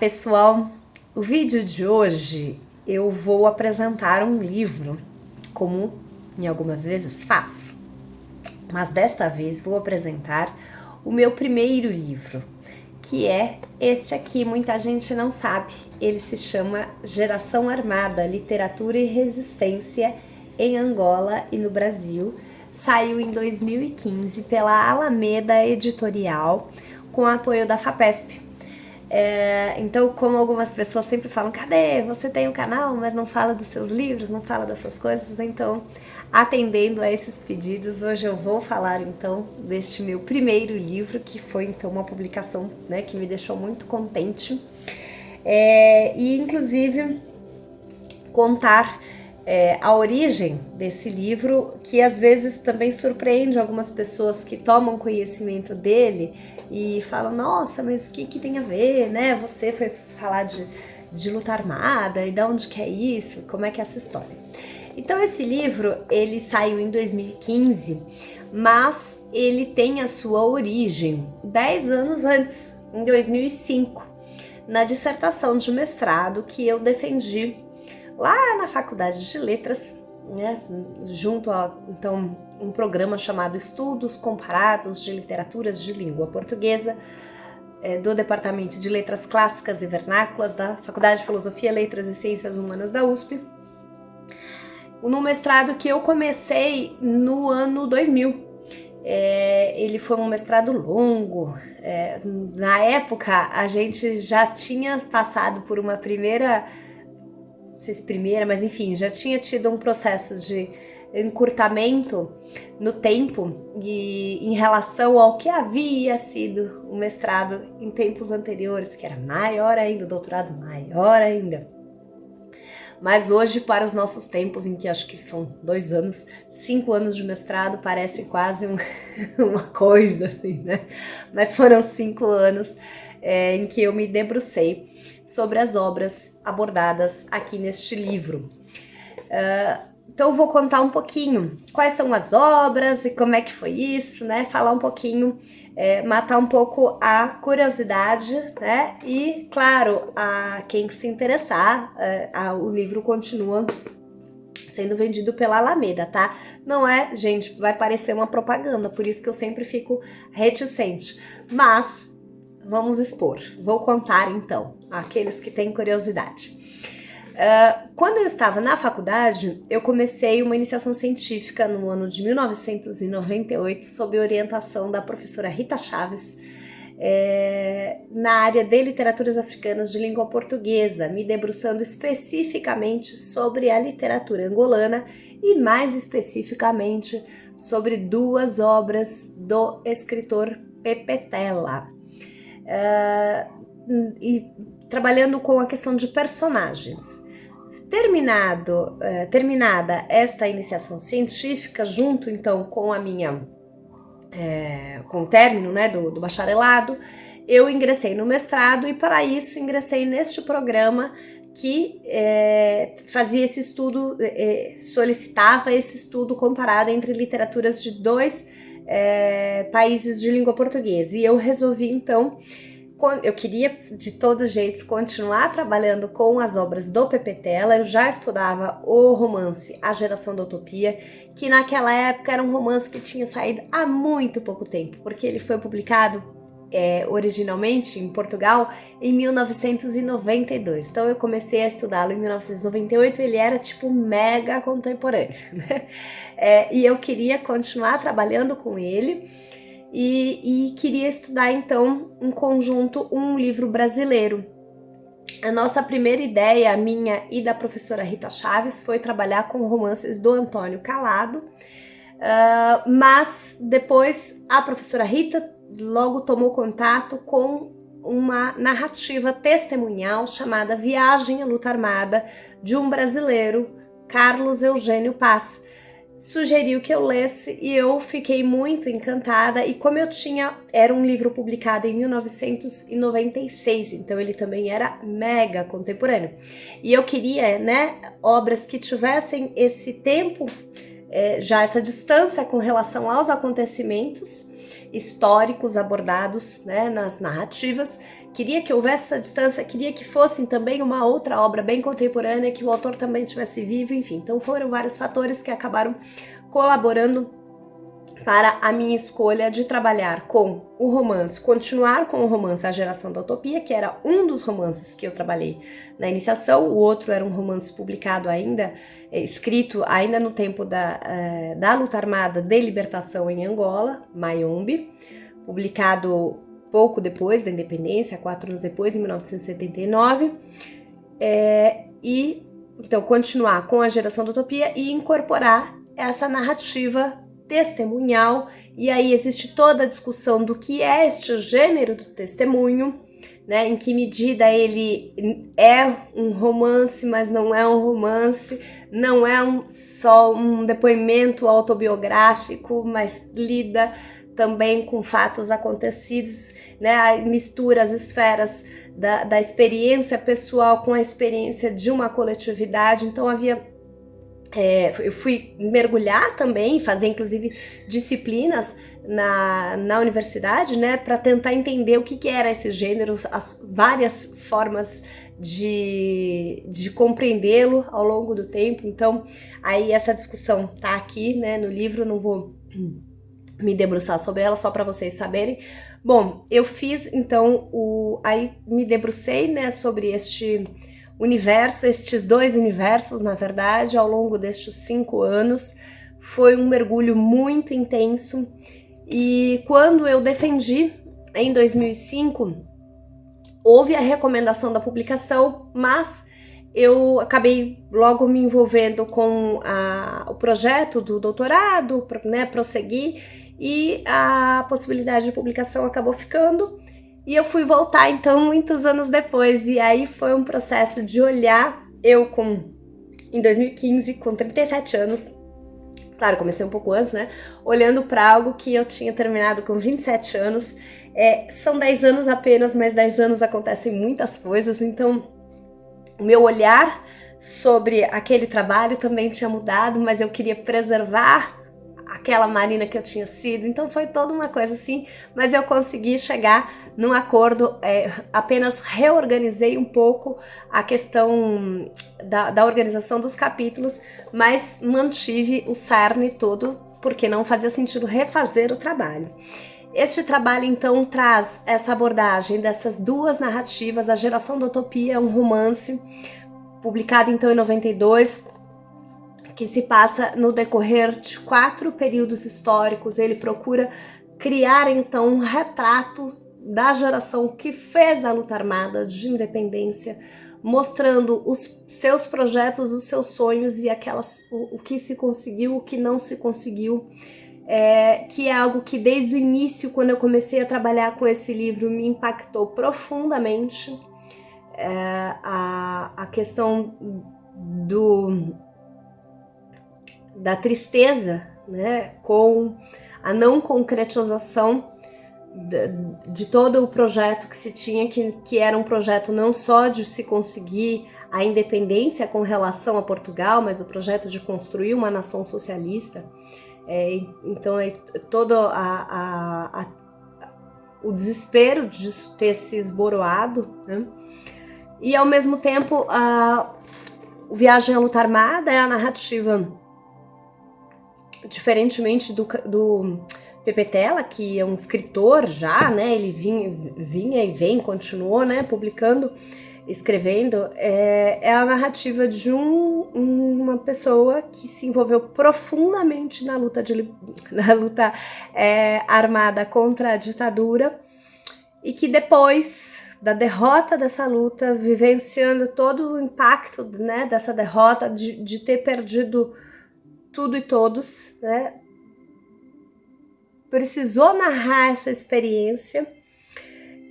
pessoal, o vídeo de hoje eu vou apresentar um livro, como em algumas vezes faço, mas desta vez vou apresentar o meu primeiro livro, que é este aqui. Muita gente não sabe, ele se chama Geração Armada, Literatura e Resistência em Angola e no Brasil. Saiu em 2015 pela Alameda Editorial, com apoio da FAPESP. Então, como algumas pessoas sempre falam, cadê? Você tem um canal, mas não fala dos seus livros, não fala das suas coisas. Então, atendendo a esses pedidos, hoje eu vou falar então deste meu primeiro livro, que foi então uma publicação, né, que me deixou muito contente. E inclusive contar a origem desse livro, que às vezes também surpreende algumas pessoas que tomam conhecimento dele e falam, nossa, mas o que tem a ver, né? Você foi falar de luta armada, e de onde que é isso? Como é que é essa história? Então esse livro, ele saiu em 2015, mas ele tem a sua origem 10 anos antes, em 2005, na dissertação de mestrado que eu defendi lá na Faculdade de Letras, né, junto a então um programa chamado Estudos Comparados de Literaturas de Língua Portuguesa, do Departamento de Letras Clássicas e Vernáculas da Faculdade de Filosofia, Letras e Ciências Humanas da USP, no mestrado que eu comecei no ano 2000. Ele foi um mestrado longo. Na época a gente já tinha passado por uma primeira, não sei se primeira, mas enfim, já tinha tido um processo de encurtamento no tempo e em relação ao que havia sido o mestrado em tempos anteriores, que era maior ainda, o doutorado maior ainda. Mas hoje, para os nossos tempos, em que acho que são 2 anos, 5 anos de mestrado, parece quase uma coisa assim, né? Mas foram 5 anos em que eu me debrucei sobre as obras abordadas aqui neste livro. Então eu vou contar um pouquinho quais são as obras e como é que foi isso, né? Falar um pouquinho, matar um pouco a curiosidade, né? E, claro, a quem se interessar, o livro continua sendo vendido pela Alameda, tá? Não é, gente, vai parecer uma propaganda, por isso que eu sempre fico reticente. Mas vamos expor, vou contar então, àqueles que têm curiosidade. Quando eu estava na faculdade, eu comecei uma iniciação científica no ano de 1998, sob orientação da professora Rita Chaves, na área de literaturas africanas de língua portuguesa, me debruçando especificamente sobre a literatura angolana e mais especificamente sobre 2 obras do escritor Pepe Tela. E trabalhando com a questão de personagens. Terminada esta iniciação científica, junto então com a minha com o término, né, do bacharelado, eu ingressei no mestrado e para isso ingressei neste programa que fazia esse estudo, solicitava esse estudo comparado entre literaturas de 2 países de língua portuguesa. E eu resolvi então, eu queria de todo jeito continuar trabalhando com as obras do Pepe Tela. Eu já estudava o romance A Geração da Utopia, que naquela época era um romance que tinha saído há muito pouco tempo, porque ele foi publicado originalmente em Portugal em 1992. Então eu comecei a estudá-lo em 1998, ele era tipo mega contemporâneo, né? E eu queria continuar trabalhando com ele. E queria estudar então em conjunto um livro brasileiro. A nossa primeira ideia, a minha e da professora Rita Chaves, foi trabalhar com romances do Antônio Calado, mas depois a professora Rita logo tomou contato com uma narrativa testemunhal chamada Viagem à Luta Armada, de um brasileiro, Carlos Eugênio Paz. Sugeriu que eu lesse e eu fiquei muito encantada, e como era um livro publicado em 1996, então ele também era mega contemporâneo, e eu queria, né, obras que tivessem esse tempo, já essa distância com relação aos acontecimentos históricos abordados, né, nas narrativas, queria que houvesse essa distância, queria que fosse também uma outra obra bem contemporânea, que o autor também estivesse vivo, enfim. Então foram vários fatores que acabaram colaborando para a minha escolha de trabalhar com o romance, continuar com o romance A Geração da Utopia, que era um dos romances que eu trabalhei na iniciação, o outro era um romance publicado ainda, escrito ainda no tempo da luta armada de libertação em Angola, Mayombe, publicado pouco depois da independência, 4 anos depois, em 1979, e então continuar com A Geração da Utopia e incorporar essa narrativa testemunhal, e aí existe toda a discussão do que é este gênero do testemunho, né, em que medida ele é um romance, mas não é um romance, não é só um depoimento autobiográfico, mas lida também com fatos acontecidos, né, mistura as esferas da experiência pessoal com a experiência de uma coletividade. Então eu fui mergulhar também, fazer inclusive disciplinas na universidade, né, para tentar entender o que era esse gênero, as várias formas de compreendê-lo ao longo do tempo. Então, aí essa discussão tá aqui, né, no livro, não vou me debruçar sobre ela, só para vocês saberem. Bom, eu fiz então aí me debrucei, né, sobre este universo, estes dois universos, na verdade, ao longo destes 5 anos. Foi um mergulho muito intenso, e quando eu defendi, em 2005, houve a recomendação da publicação, mas eu acabei logo me envolvendo com o projeto do doutorado, né, prosseguir, e a possibilidade de publicação acabou ficando. E eu fui voltar, então, muitos anos depois, e aí foi um processo de olhar, em 2015, com 37 anos, claro, comecei um pouco antes, né, olhando para algo que eu tinha terminado com 27 anos, são 10 anos apenas, mas 10 anos acontecem muitas coisas, então o meu olhar sobre aquele trabalho também tinha mudado, mas eu queria preservar aquela Marina que eu tinha sido, então foi toda uma coisa assim, mas eu consegui chegar num acordo, apenas reorganizei um pouco a questão da organização dos capítulos, mas mantive o cerne todo, porque não fazia sentido refazer o trabalho. Este trabalho, então, traz essa abordagem dessas duas narrativas. A Geração da Utopia é um romance publicado, então, em 92, que se passa no decorrer de 4 períodos históricos. Ele procura criar, então, um retrato da geração que fez a luta armada de independência, mostrando os seus projetos, os seus sonhos e o que se conseguiu, o que não se conseguiu, que é algo que desde o início, quando eu comecei a trabalhar com esse livro, me impactou profundamente. A questão da tristeza, né, com a não concretização de todo o projeto que se tinha, que era um projeto não só de se conseguir a independência com relação a Portugal, mas o projeto de construir uma nação socialista. Então todo o desespero disso ter se esboroado, né? E ao mesmo tempo o Viagem à Luta Armada é a narrativa, diferentemente do Pepe Tela, que é um escritor já, né, ele vinha e vem, continuou, né, publicando, escrevendo, é a narrativa de uma pessoa que se envolveu profundamente na luta armada contra a ditadura, e que depois da derrota dessa luta, vivenciando todo o impacto, né, dessa derrota, de ter perdido tudo e todos, né, precisou narrar essa experiência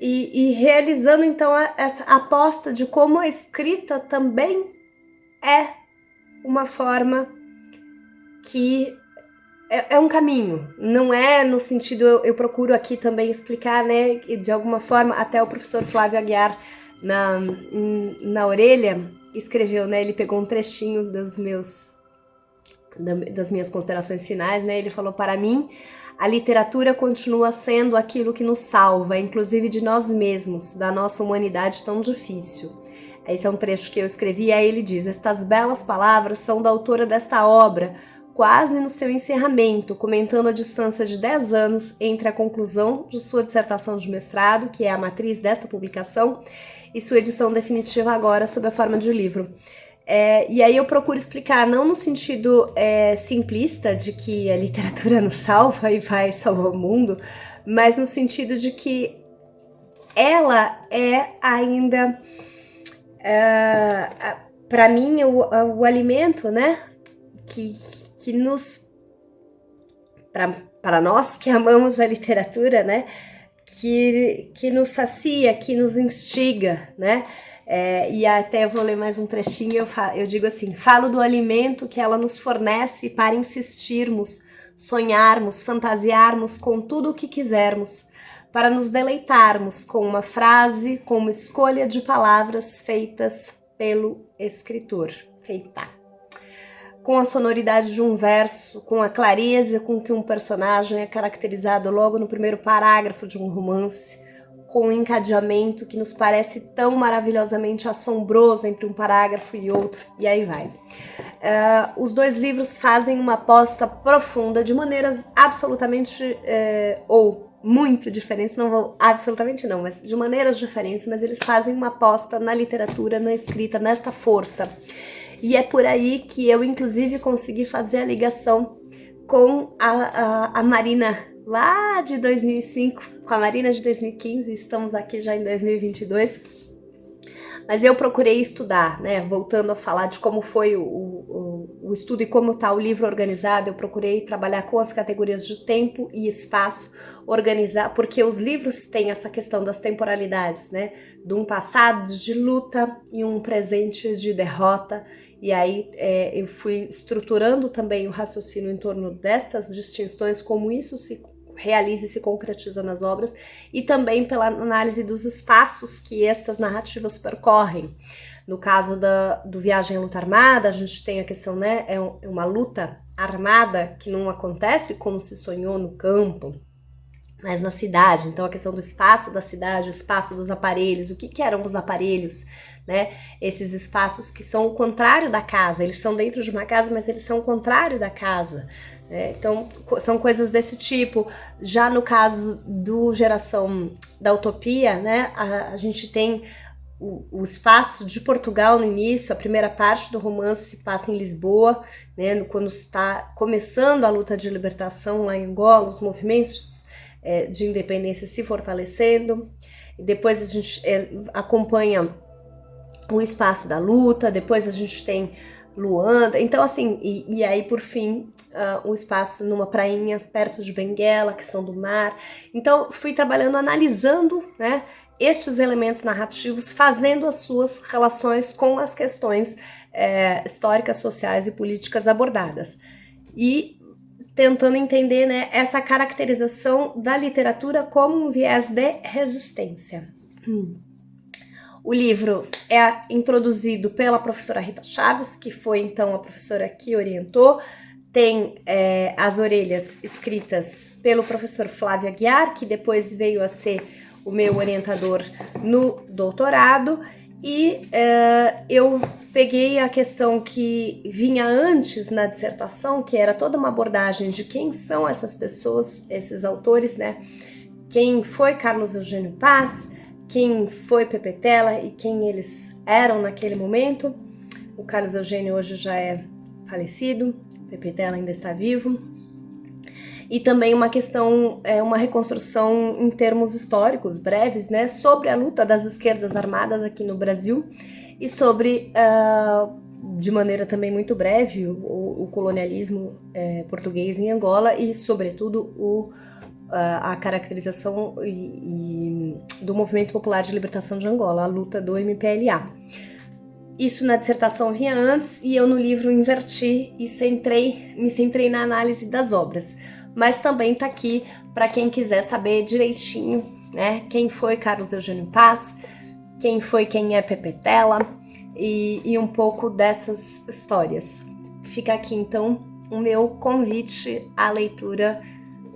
e realizando então essa aposta de como a escrita também é uma forma que é um caminho, não é no sentido, eu procuro aqui também explicar, né, de alguma forma, até o professor Flávio Aguiar na orelha escreveu, né, ele pegou um trechinho das minhas considerações finais, né, ele falou: para mim, A literatura continua sendo aquilo que nos salva, inclusive de nós mesmos, da nossa humanidade tão difícil. Esse é um trecho que eu escrevi, aí ele diz: estas belas palavras são da autora desta obra, quase no seu encerramento, comentando a distância de 10 anos entre a conclusão de sua dissertação de mestrado, que é a matriz desta publicação, e sua edição definitiva agora sob a forma de livro. E aí eu procuro explicar, não no sentido simplista de que a literatura nos salva e vai salvar o mundo, mas no sentido de que ela é ainda, para mim, o alimento, né, que nos, para nós que amamos a literatura, né, que nos sacia, que nos instiga, né. E até vou ler mais um trechinho, eu digo assim: falo do alimento que ela nos fornece para insistirmos, sonharmos, fantasiarmos com tudo o que quisermos, para nos deleitarmos com uma frase, com uma escolha de palavras feitas pelo escritor, com a sonoridade de um verso, com a clareza com que um personagem é caracterizado logo no primeiro parágrafo de um romance, com um encadeamento que nos parece tão maravilhosamente assombroso entre um parágrafo e outro, e aí vai. Os dois livros fazem uma aposta profunda de maneiras absolutamente, ou muito diferentes, não vou absolutamente não, mas de maneiras diferentes, mas eles fazem uma aposta na literatura, na escrita, nesta força. E é por aí que eu, inclusive, consegui fazer a ligação com a Marina, lá de 2005, com a Marina de 2015, estamos aqui já em 2022, mas eu procurei estudar, né, voltando a falar de como foi o estudo e como está o livro organizado, eu procurei trabalhar com as categorias de tempo e espaço, organizar, porque os livros têm essa questão das temporalidades, né, de um passado de luta e um presente de derrota, e aí eu fui estruturando também o raciocínio em torno destas distinções, como isso se realiza e se concretiza nas obras, e também pela análise dos espaços que estas narrativas percorrem. No caso do Viagem à Luta Armada, a gente tem a questão, né, é uma luta armada que não acontece como se sonhou no campo, mas na cidade. Então a questão do espaço da cidade, o espaço dos aparelhos, o que eram os aparelhos, né? Esses espaços que são o contrário da casa, eles são dentro de uma casa, mas eles são o contrário da casa. Então são coisas desse tipo. Já no caso do Geração da Utopia, né, a gente tem o espaço de Portugal no início, a primeira parte do romance se passa em Lisboa, né, quando está começando a luta de libertação lá em Angola, os movimentos de independência se fortalecendo. E depois a gente acompanha o espaço da luta, depois a gente tem Luanda, então assim, e aí por fim o espaço numa prainha perto de Benguela, a questão do mar. Então fui trabalhando, analisando, né, estes elementos narrativos, fazendo as suas relações com as questões históricas, sociais e políticas abordadas, e tentando entender, né, essa caracterização da literatura como um viés de resistência. O livro é introduzido pela professora Rita Chaves, que foi então a professora que orientou. Tem as orelhas escritas pelo professor Flávio Aguiar, que depois veio a ser o meu orientador no doutorado. E eu peguei a questão que vinha antes na dissertação, que era toda uma abordagem de quem são essas pessoas, esses autores, né? Quem foi Carlos Eugênio Paz, quem foi Pepe Tela e quem eles eram naquele momento. O Carlos Eugênio hoje já é falecido, Pepe Tela ainda está vivo. E também uma questão, uma reconstrução em termos históricos breves, né, sobre a luta das esquerdas armadas aqui no Brasil e sobre, de maneira também muito breve, o colonialismo português em Angola e, sobretudo, a caracterização do Movimento Popular de Libertação de Angola, a luta do MPLA. Isso na dissertação vinha antes e eu no livro inverti e me centrei na análise das obras. Mas também tá aqui para quem quiser saber direitinho, né, quem foi Carlos Eugênio Paz, quem é Pepe Tela e um pouco dessas histórias. Fica aqui então o meu convite à leitura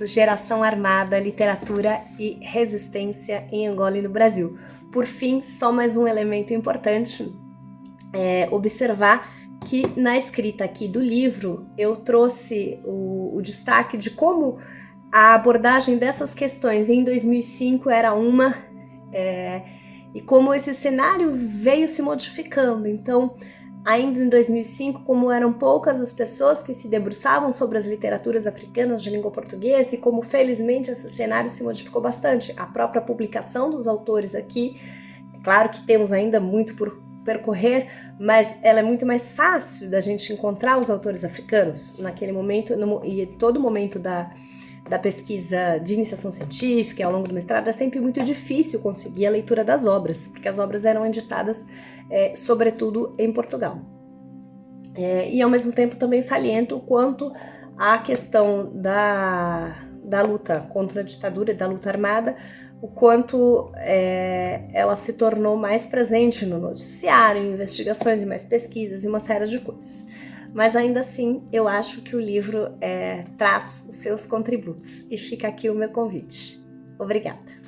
Geração Armada, Literatura e Resistência em Angola e no Brasil. Por fim, só mais um elemento importante observar que na escrita aqui do livro eu trouxe o destaque de como a abordagem dessas questões em 2005 era uma, e como esse cenário veio se modificando. Então, ainda em 2005, como eram poucas as pessoas que se debruçavam sobre as literaturas africanas de língua portuguesa, e como felizmente esse cenário se modificou bastante. A própria publicação dos autores aqui, claro que temos ainda muito por percorrer, mas ela é muito mais fácil da gente encontrar os autores africanos naquele momento, e todo momento da pesquisa de iniciação científica ao longo do mestrado é sempre muito difícil conseguir a leitura das obras, porque as obras eram editadas sobretudo em Portugal. E ao mesmo tempo também saliento o quanto a questão da luta contra a ditadura e da luta armada, o quanto ela se tornou mais presente no noticiário, em investigações e mais pesquisas e uma série de coisas. Mas ainda assim, eu acho que o livro traz os seus contributos. E fica aqui o meu convite. Obrigada!